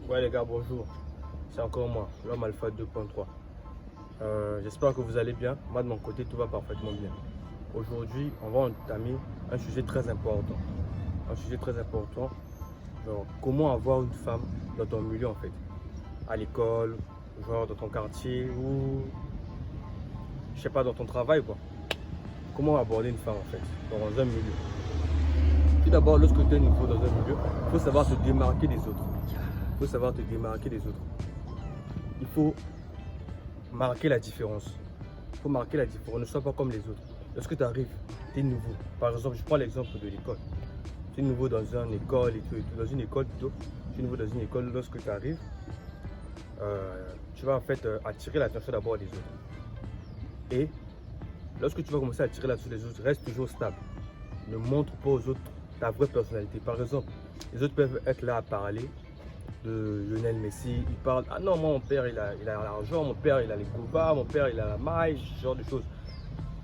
Ouais les gars, bonjour. C'est encore moi, l'homme Alpha 2.3. J'espère que vous allez bien. Moi de mon côté, tout va parfaitement bien. Aujourd'hui, on va entamer un sujet très important. Un sujet très important. Genre, comment avoir une femme dans ton milieu en fait. À l'école, genre dans ton quartier ou je sais pas, dans ton travail quoi. Comment aborder une femme en fait, dans un milieu. Tout d'abord, lorsque tu es nouveau dans un milieu, il faut savoir se démarquer des autres. Il faut savoir te démarquer des autres. Il faut marquer la différence. Il faut marquer la différence. Ne sois pas comme les autres. Lorsque tu arrives, tu es nouveau. Par exemple, je prends l'exemple de l'école. Tu es nouveau dans une école et tout, dans une école plutôt. Tu es nouveau dans une école. Lorsque tu arrives, tu vas en fait attirer l'attention d'abord des autres. Et lorsque tu vas commencer à attirer l'attention des autres, reste toujours stable. Ne montre pas aux autres ta vraie personnalité. Par exemple, les autres peuvent être là à parler de Lionel Messi, il parle, ah non, moi mon père il a l'argent, mon père il a les Gova, mon père il a la maille, ce genre de choses.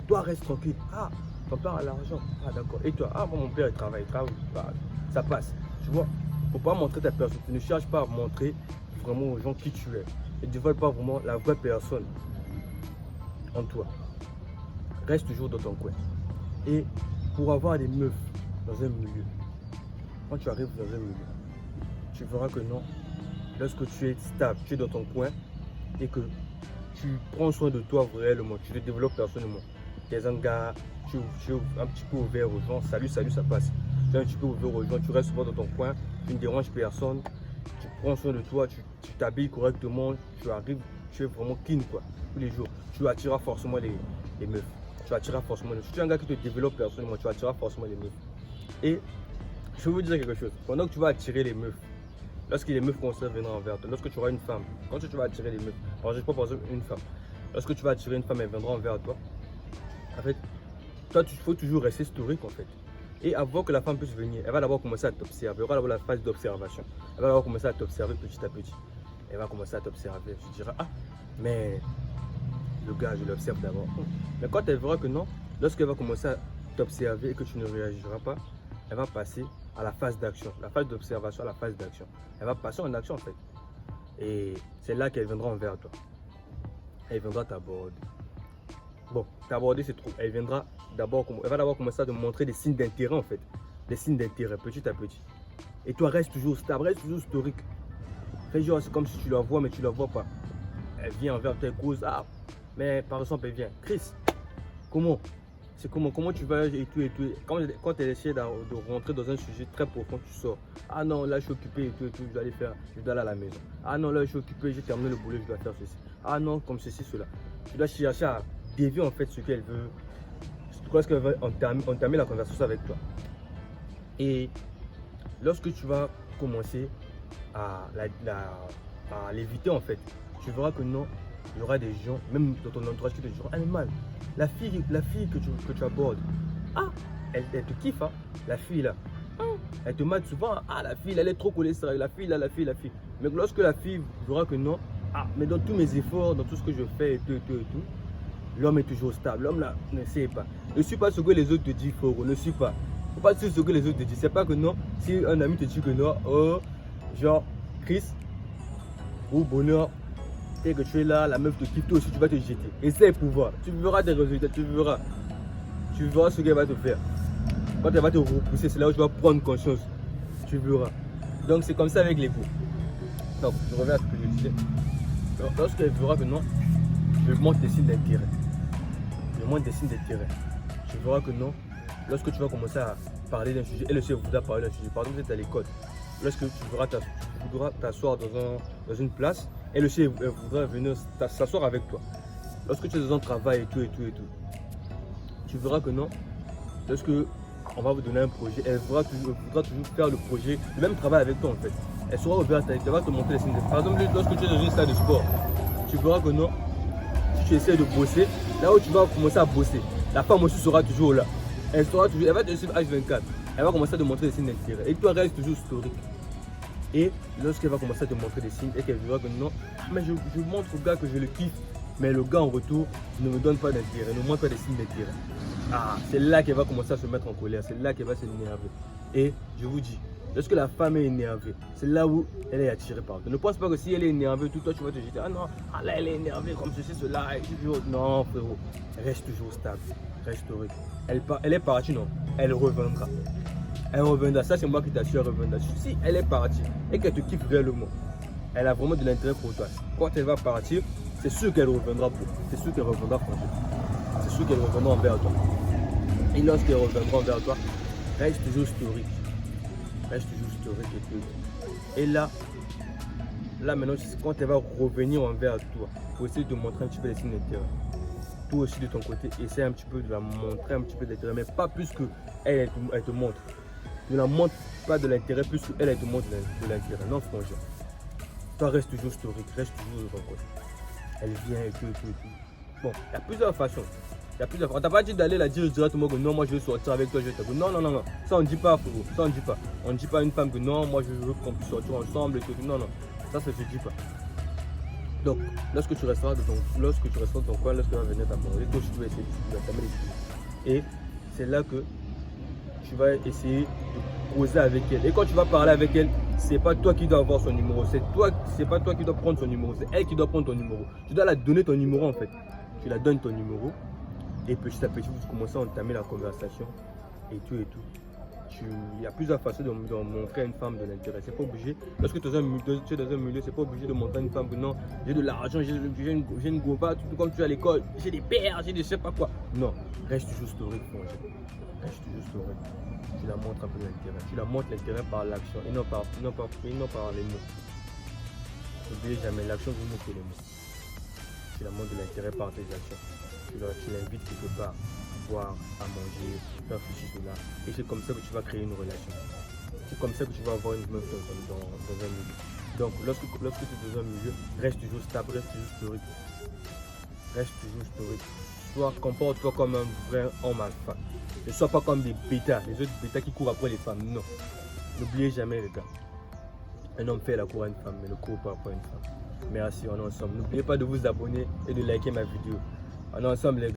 Toi reste tranquille, ah, ton père a l'argent, ah d'accord, et toi, ah moi mon père il travaille, bah, ça passe, tu vois. Faut pas montrer ta personne, tu ne cherches pas à montrer vraiment aux gens qui tu es, et ne dévoile pas vraiment la vraie personne en toi. Reste toujours dans ton coin. Et pour avoir des meufs dans un milieu, quand tu arrives dans un milieu, tu verras que non, lorsque tu es stable, tu es dans ton coin et que tu prends soin de toi réellement, tu te développes personnellement. Tu es un gars, tu es un petit peu ouvert aux gens, salut, ça passe. Tu es un petit peu ouvert aux gens, tu restes souvent dans ton coin, tu ne déranges personne, tu prends soin de toi, tu t'habilles correctement, tu arrives, tu es vraiment clean quoi, tous les jours. Tu attireras forcément les meufs. Tu attireras forcément les meufs. Si tu es un gars qui te développe personnellement, tu attireras forcément les meufs. Et je vais vous dire quelque chose, pendant que tu vas attirer les meufs, lorsque les meufs viendront envers toi, lorsque tu auras une femme, quand tu vas attirer les meufs, alors je ne sais pas par exemple une femme, lorsque tu vas attirer une femme, elle viendra envers toi, en fait, toi, il faut toujours rester historique en fait. Et avant que la femme puisse venir, elle va d'abord commencer à t'observer, elle va d'abord la phase d'observation, elle va d'abord commencer à t'observer petit à petit. Elle va commencer à t'observer, tu diras, ah, mais le gars, je l'observe d'abord. Mais quand elle verra que non, lorsqu'elle va commencer à t'observer et que tu ne réagiras pas, elle va passer à la phase d'action, la phase d'observation à la phase d'action. Elle va passer en action en fait. Et c'est là qu'elle viendra envers toi. Elle viendra t'aborder. Bon, t'aborder c'est trop. Elle viendra d'abord, elle va d'abord commencer à te montrer des signes d'intérêt en fait. Des signes d'intérêt petit à petit. Et toi reste toujours stable, reste toujours historique. Fais genre c'est comme si tu la vois mais tu la vois pas. Elle vient envers tes causes. Ah, mais par exemple elle vient. Chris, comment? C'est comment tu vas et tout et tout. Quand elle essaie de rentrer dans un sujet très profond, tu sors. Ah non, là je suis occupé et tout, je dois aller à la maison. Ah non, là je suis occupé, j'ai terminé le boulot, je dois faire ceci. Ah non, comme ceci, cela. Tu dois chercher à dévier en fait ce qu'elle veut. Lorsqu'elle va entamer la conversation avec toi. Et lorsque tu vas commencer à l'éviter en fait, tu verras que non, il y aura des gens, même dans ton entourage qui te diront, ah mais man, la fille que tu abordes, ah, elle te kiffe, hein, la fille là, elle te mate souvent, ah la fille elle est trop collée sérieux, la fille là, la fille. Mais lorsque la fille verra que non, ah, mais dans tous mes efforts, dans tout ce que je fais et tout, l'homme est toujours stable, l'homme là, ne sait pas. Ne suis pas ce que les autres te disent, Foro, ne suis pas. Faut pas suivre ce que les autres te disent, c'est pas que non, si un ami te dit que non, oh, genre, Chris, ou bonheur, et que tu es là, la meuf te kiffe, toi aussi tu vas te jeter. Essaye pour voir. Tu verras des résultats, tu verras. Tu verras ce qu'elle va te faire. Quand elle va te repousser, c'est là où tu vas prendre conscience. Tu verras. Donc c'est comme ça avec les coups. Donc je reviens à ce que je disais. Lorsqu'elle verra que non, je montre des signes d'intérêt. Je montre des signes d'intérêt. Tu verras que non. Lorsque tu vas commencer à parler d'un sujet, elle aussi voudra parler d'un sujet. Par exemple, vous êtes à l'école. Lorsque tu voudras t'asseoir dans une place, elle aussi elle voudra venir s'asseoir avec toi. Lorsque tu es dans un travail et tout, tu verras que non. Lorsque on va vous donner un projet, elle voudra toujours faire le projet, le même travail avec toi en fait. Elle sera ouverte, elle va te montrer les signes. Par exemple, lorsque tu es dans une salle de sport, tu verras que non. Si tu essaies de bosser, là où tu vas commencer à bosser, la femme aussi sera toujours là. Elle va te suivre H24. Elle va commencer à te montrer des signes d'intérêt. Et toi, reste toujours historique. Et lorsqu'elle va commencer à te montrer des signes et qu'elle verra que non, mais je montre au gars que je le kiffe, mais le gars en retour ne me donne pas d'intérêt, ne montre pas des signes d'intérêt. Ah, c'est là qu'elle va commencer à se mettre en colère, c'est là qu'elle va s'énerver. Et je vous dis, Lorsque la femme est énervée, c'est là où elle est attirée par toi. Ne pense pas que si elle est énervée, tout toi tu vas te jeter. Ah non, ah là elle est énervée comme ceci, cela. Et toujours... Non frérot, reste toujours stable, reste heureux. Elle est partie, non, elle reviendra. Elle reviendra, ça c'est moi qui t'assure, elle reviendra. Si elle est partie et qu'elle te kiffe réellement, elle a vraiment de l'intérêt pour toi. Quand elle va partir, c'est sûr qu'elle reviendra pour. C'est sûr qu'elle reviendra franchement. C'est sûr qu'elle reviendra envers toi. Et lorsqu'elle reviendra envers toi, reste toujours stoïque. Reste toujours stoïque et tout. Et là maintenant, quand elle va revenir envers toi, pour essayer de te montrer un petit peu les signes d'intérêt. Toi aussi de ton côté, essaie un petit peu de la montrer un petit peu d'intérêt, mais pas plus qu'elle elle te montre. Ne la montre pas de l'intérêt plus qu'elle te montre de l'intérêt. Non, franchement. Toi, reste toujours stoïque, reste toujours de ton côté. Elle vient et tout. Bon, il y a plusieurs façons. On t'a pas dit d'aller la dire directement que non, moi je veux sortir avec toi, je vais te dire. Non. Ça on dit pas, frérot. Ça on dit pas. On ne dit pas à une femme que non, moi je veux qu'on puisse sortir ensemble et tout. Non. Ça se dit pas. Donc, lorsque tu resteras dans ton coin, lorsque tu vas venir t'aborder, toi tu vas essayer de t'amener les filles. Et c'est là que tu vas essayer de causer avec elle. Et quand tu vas parler avec elle, c'est pas toi qui dois avoir son numéro. C'est pas toi qui dois prendre son numéro. C'est elle qui doit prendre ton numéro. Tu dois la donner ton numéro en fait. Tu la donnes ton numéro. Et petit à petit, vous commencez à entamer la conversation. Et tout. Il y a plusieurs façons de montrer à une femme de l'intérêt. C'est pas obligé. Lorsque tu es dans un milieu, c'est pas obligé de montrer à une femme que non, j'ai de l'argent, j'ai une gova, tout comme tu es à l'école, j'ai des pères, j'ai des je sais pas quoi. Non, reste toujours stoïque, reste toujours stoïque. Tu la montres un peu l'intérêt. Tu la montres l'intérêt par l'action et non par les mots. N'oubliez jamais, l'action vous montre les mots. Tu la montres de l'intérêt par tes actions. Tu l'invites quelque part. Boire, à manger, faire ceci, cela. Et c'est comme ça que tu vas créer une relation. C'est comme ça que tu vas avoir une meuf dans un milieu. Donc, lorsque tu es dans un milieu, reste toujours stable, reste toujours stoïque. Comporte-toi comme un vrai homme alpha. Ne sois pas comme des bêtas, les autres bêtas qui courent après les femmes. Non. N'oubliez jamais, les gars. Un homme fait la cour à une femme, mais ne court pas après une femme. Merci, on est ensemble. N'oubliez pas de vous abonner et de liker ma vidéo. On est ensemble, les gars.